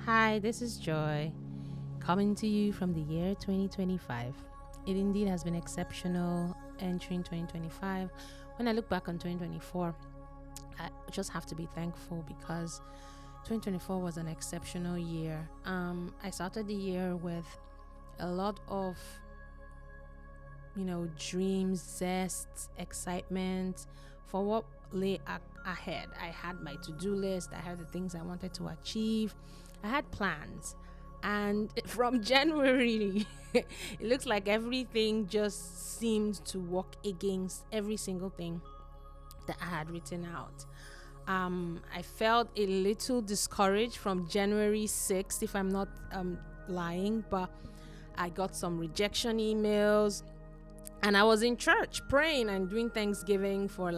Hi, this is Joy, coming to you from the year 2025. It indeed has been exceptional entering 2025. When I look back on 2024, I just have to be thankful because 2024 was an exceptional year. I started the year with a lot of dreams, zest, excitement for what lay ahead. I had my to-do list, I had the things I wanted to achieve, I had plans. And from January, it looks like everything just seemed to work against every single thing that I had written out. I felt a little discouraged from January 6th, if I'm not lying, but I got some rejection emails, and I was in church praying and doing Thanksgiving for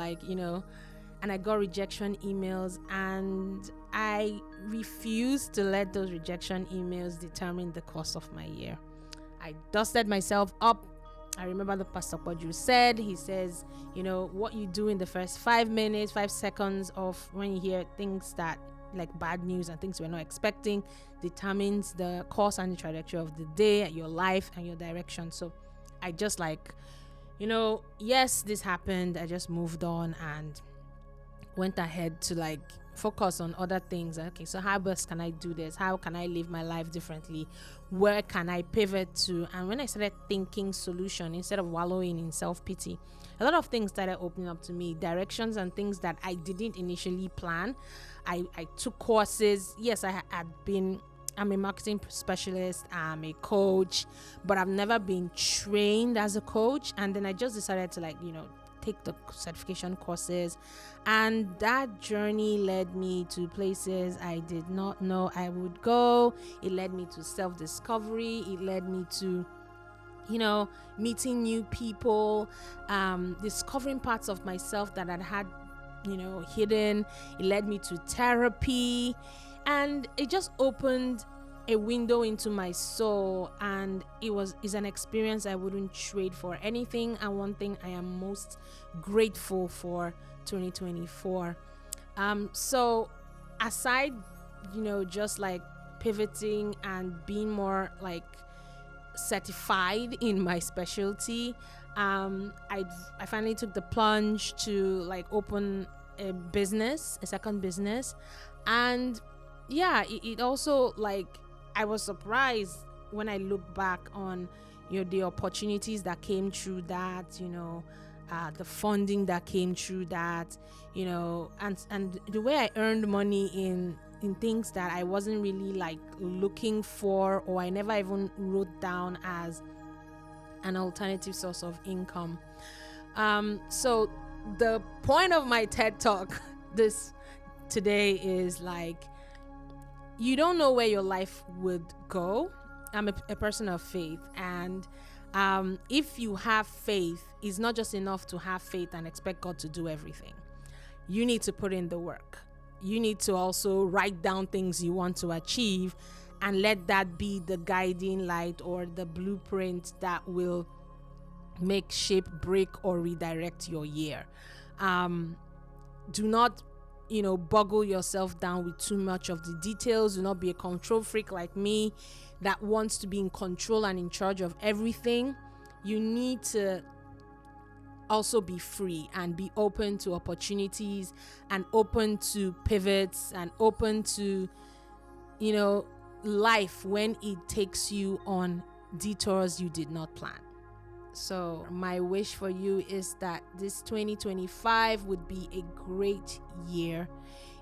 and I got rejection emails, and I refused to let those rejection emails determine the course of my year. I dusted myself up. I remember the Pastor Podju said, he says, what you do in the first 5 minutes, 5 seconds of when you hear things that like bad news and things we're not expecting determines the course and the trajectory of the day, your life and your direction. So I just yes, this happened. I just moved on and went ahead to focus on other things. Okay, so how best can I do this? How can I live my life differently? Where can I pivot to? And when I started thinking solution instead of wallowing in self-pity, a lot of things started opening up to me, directions and things that I didn't initially plan. I took courses. Yes, I'm a marketing specialist, I'm a coach, but I've never been trained as a coach. And then I just decided to take the certification courses, and that journey led me to places I did not know I would go. It led me to self-discovery. It led me to meeting new people, discovering parts of myself that I had hidden. It led me to therapy, and it just opened a window into my soul, and is an experience I wouldn't trade for anything, and one thing I am most grateful for 2024. So aside just pivoting and being more certified in my specialty, I finally took the plunge to open a second business. And yeah, it also I was surprised when I look back on the opportunities that came through that, the funding that came through that, and the way I earned money in things that I wasn't really looking for, or I never even wrote down as an alternative source of income. So the point of my TED talk today is you don't know where your life would go. I'm a person of faith, and if you have faith, it's not just enough to have faith and expect God to do everything. You need to put in the work. You need to also write down things you want to achieve and let that be the guiding light or the blueprint that will make, shape, break, or redirect your year. Do not boggle yourself down with too much of the details. Do not be a control freak like me that wants to be in control and in charge of everything. You need to also be free and be open to opportunities and open to pivots and open to life when it takes you on detours you did not plan. So my wish for you is that this 2025 would be a great year.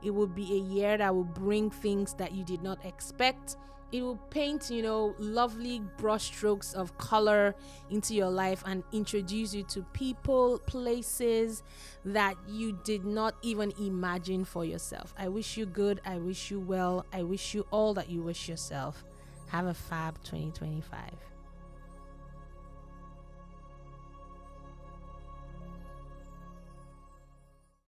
It would be a year that will bring things that you did not expect. It will paint, lovely brushstrokes of color into your life and introduce you to people, places that you did not even imagine for yourself. I wish you good. I wish you well. I wish you all that you wish yourself. Have a fab 2025.